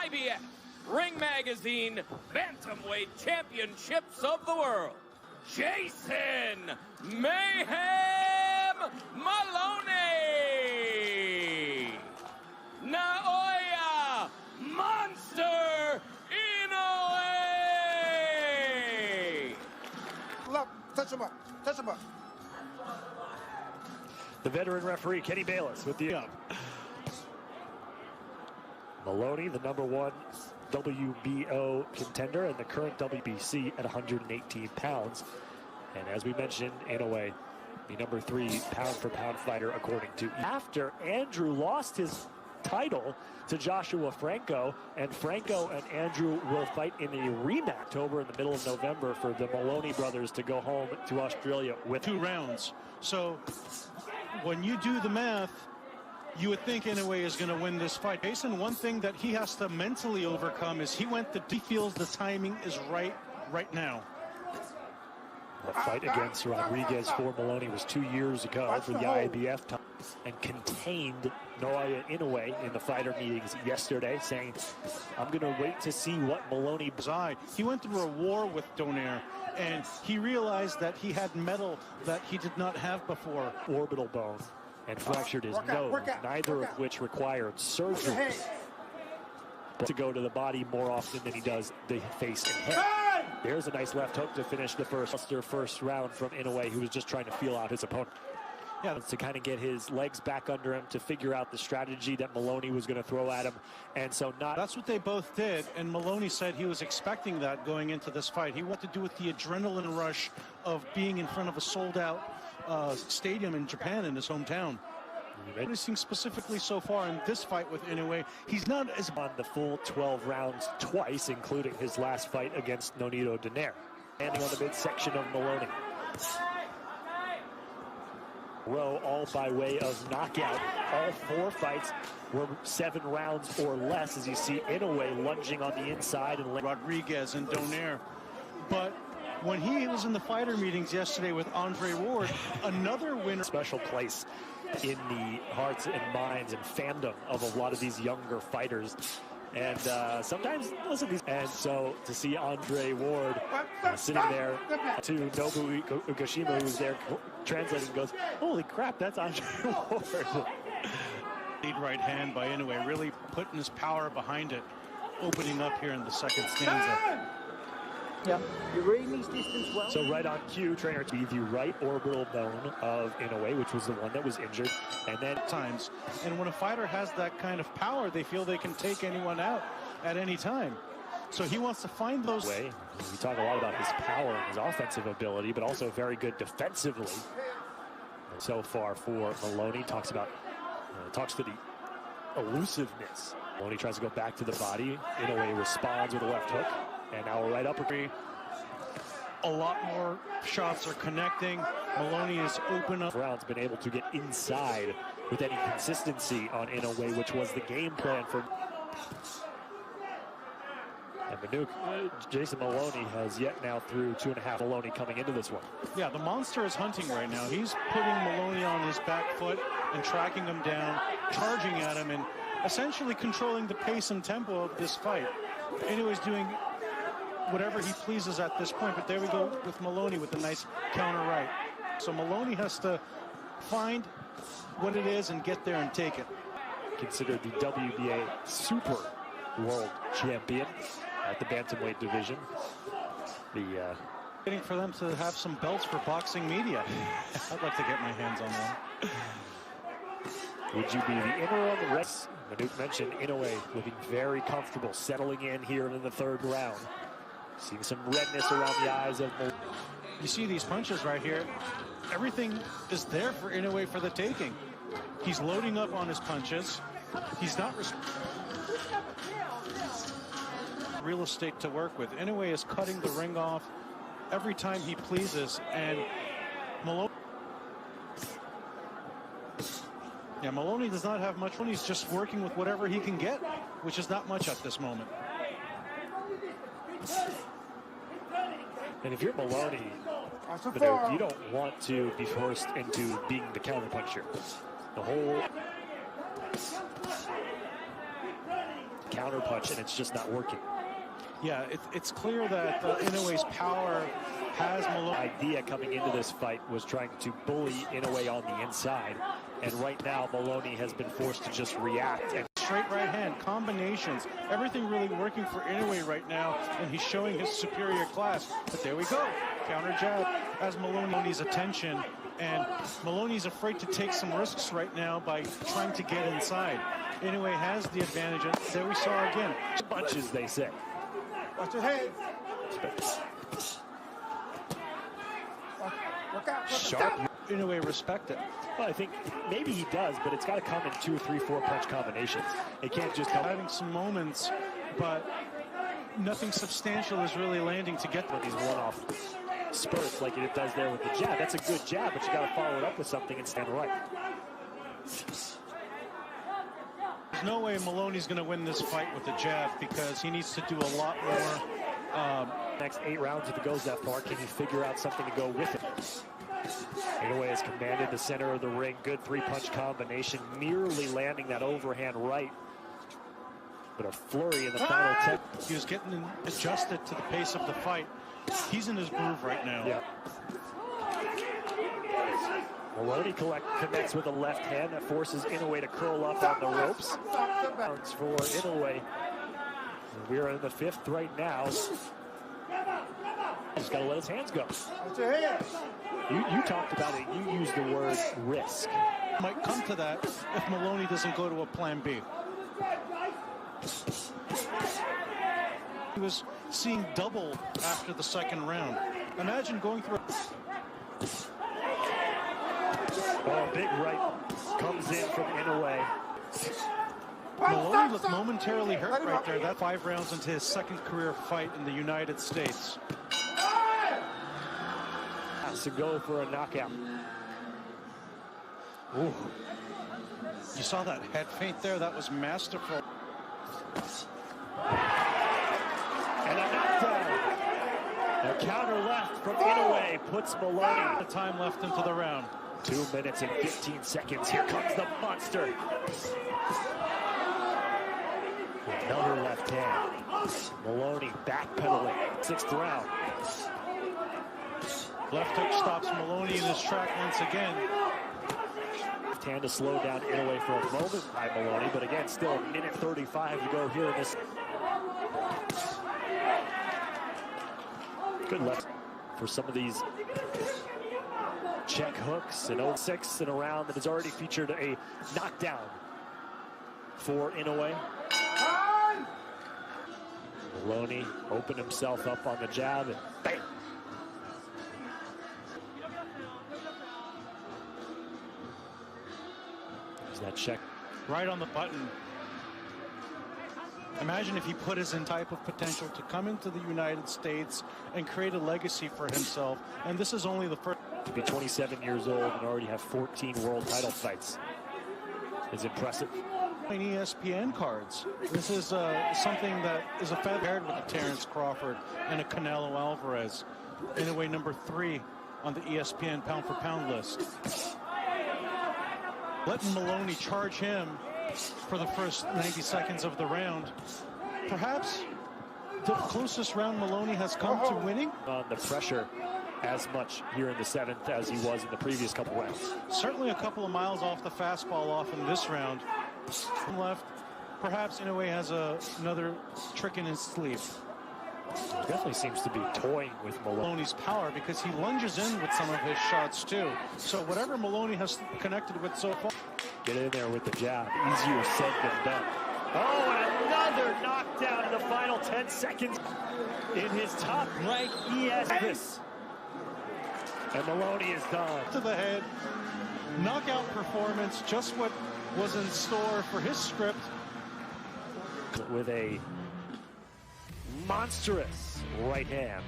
IBF Ring Magazine Bantamweight Championships of the World, Jason Mayhem Moloney, Naoya Monster Inoue. Look, touch him up, touch him up. The veteran referee, Kenny Bayless, with the up. Moloney, the #1 WBO contender and the current WBC at 118 pounds. And as we mentioned, Inoue, the #3 pound-for-pound fighter, according to. After Andrew lost his title to Joshua Franco, and Franco and Andrew will fight in a rematch October in the middle of November for the Moloney brothers to go home to Australia with 2 rounds. So when you do the math, you would think Inoue is going to win this fight. Jason, one thing that he has to mentally overcome is he feels the timing is right now. The fight against Rodriguez for Moloney was 2 years ago for the IBF time, and contained Naoya Inoue in the fighter meetings yesterday, saying, I'm going to wait to see what Moloney. He went through a war with Donaire, and he realized that he had metal that he did not have before. Orbital bone and fractured his nose, neither of which required surgery. To go to the body more often than he does the face and head. There's a nice left hook to finish the first round from Inoue, who was just trying to feel out his opponent. Yeah, to kind of get his legs back under him, to figure out the strategy that Moloney was going to throw at him. And so that's what they both did, and Moloney said he was expecting that going into this fight. He wanted to do with the adrenaline rush of being in front of a sold-out stadium in Japan, in his hometown. Noticing specifically so far in this fight with Inoue, he's not as on the full 12 rounds twice, including his last fight against Nonito Donaire. Standing on the midsection of Moloney. Row, all by way of knockout. All 4 fights were 7 rounds or less, as you see Inoue lunging on the inside and Rodriguez and Donaire. But when he was in the fighter meetings yesterday with Andre Ward, another winner. Special place in the hearts and minds and fandom of a lot of these younger fighters. And sometimes, listen, and so to see Andre Ward sitting there to Nobu Ugashima, who's there translating, goes, holy crap, that's Andre Ward. Lead right hand by Inoue, really putting his power behind it, opening up here in the second stanza. Yeah, you're reading these distance well. So right on cue, trainer, to be the right orbital bone of Inoue, which was the one that was injured, and then times. And when a fighter has that kind of power, they feel they can take anyone out at any time. So he wants to find those. We talk a lot about his power and his offensive ability, but also very good defensively. So far for Moloney, talks to the elusiveness. Moloney tries to go back to the body. Inoue responds with a left hook. And now a right uppercut. A lot more shots are connecting. Moloney is open up. Rounds been able to get inside with any consistency on Inoue, which was the game plan for. And Manuk, Jason Moloney has yet now through 2.5. Moloney coming into this one. Yeah, the monster is hunting right now. He's putting Moloney on his back foot and tracking him down, charging at him, and essentially controlling the pace and tempo of this fight. Inoue's doing whatever he pleases at this point, but there we go with Moloney with a nice counter right. So Moloney has to find what it is and get there and take it. Considered the WBA Super World Champion at the Bantamweight division. Waiting for them to have some belts for boxing media. I'd like to get my hands on one. Would you be the inner or the rest? Manuk mentioned Inoue looking very comfortable, settling in here in the 3rd round. Seeing some redness around the eyes of Moloney. You see these punches right here. Everything is there for Inoue for the taking. He's loading up on his punches. He's not real estate to work with. Inoue is cutting the ring off every time he pleases, and Moloney does not have much. He's just working with whatever he can get, which is not much at this moment. And if you're Moloney, you don't want to be forced into being the counterpuncher. The whole counter punch, and it's just not working. Yeah, it's clear that Inoue's power has Moloney. Idea coming into this fight was trying to bully Inoue on the inside, and right now Moloney has been forced to just react. And straight right hand, combinations, everything really working for Inoue right now, and he's showing his superior class. But there we go, counter jab has Moloney's attention, and Moloney's afraid to take some risks right now by trying to get inside. Inoue has the advantage, and there we saw again. Bunches, they say. Watch your head. Look out. Sharp. Inoue respect it. Well, I think maybe he does, but it's got to come in 2 or 3, 4 punch combinations. It can't just come. Having some moments, but nothing substantial is really landing to get these one-off spurts like it does there with the jab. That's a good jab, but you got to follow it up with something and stand right. There's no way Moloney's going to win this fight with the jab because he needs to do a lot more. Next 8 rounds, if it goes that far, can he figure out something to go with it? Inoue has commanded the center of the ring. Good 3-punch combination, nearly landing that overhand right. But a flurry in the final 10. He was getting adjusted to the pace of the fight. He's in his groove right now. Yeah. Moloney connects with a left hand that forces Inoue to curl up on the ropes. Rounds for Inoue. We're in the 5th right now. He's got to let his hands go. You talked about it. You used the word risk. Might come to that if Moloney doesn't go to a plan B. He was seeing double after the 2nd round. Imagine going through. Oh, big right comes in from Inoue. Moloney looked momentarily hurt right there. That 5 rounds into his 2nd career fight in the United States. Has to go for a knockout. Ooh. You saw that head feint there? That was masterful. And a knockdown. A counter left from Inoue puts Moloney. The time left into the round. 2 minutes and 15 seconds. Here comes the monster. Another left hand. Moloney backpedaling. 6th round. Left hook stops Moloney in his track once again. Left hand to slow down Inoue for a moment by Moloney, but again, still a minute 35 to go here in this. Good left for some of these check hooks in 06 in a round that has already featured a knockdown for Inoue. Moloney opened himself up on the jab and bang. There's that check. Right on the button. Imagine if he put his in type of potential to come into the United States and create a legacy for himself. And this is only the first. To be 27 years old and already have 14 world title fights is impressive. ESPN cards. This is something that is a feather paired with a Terrence Crawford and a Canelo Alvarez. Inoue number 3 on the ESPN pound-for-pound list. Letting Moloney charge him for the first 90 seconds of the round. Perhaps the closest round Moloney has come to winning. On the pressure as much here in the 7th as he was in the previous couple rounds. Certainly a couple of miles off the fastball off in this round. Left, perhaps Inoue has another trick in his sleeve. Definitely seems to be toying with Moloney's power because he lunges in with some of his shots too. So whatever Moloney has connected with so far. Get in there with the jab. Easier said than done. Oh, and another knockdown in the final 10 seconds in his top-ranked ES. And Moloney is done. To the head. Knockout performance, just what was in store for his script. With a monstrous right hand,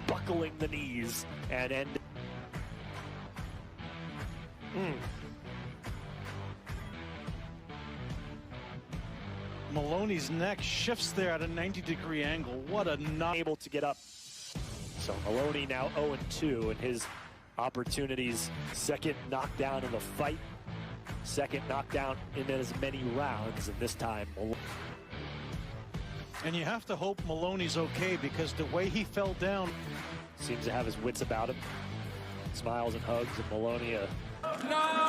buckling the knees and ending. Moloney's neck shifts there at a 90-degree angle. What a not able to get up. So Moloney now 0-2 in his opportunities. 2nd knockdown in the fight. 2nd knockdown in as many rounds, and this time And you have to hope Moloney's okay, because the way he fell down. Seems to have his wits about him. Smiles and hugs, and Moloney No!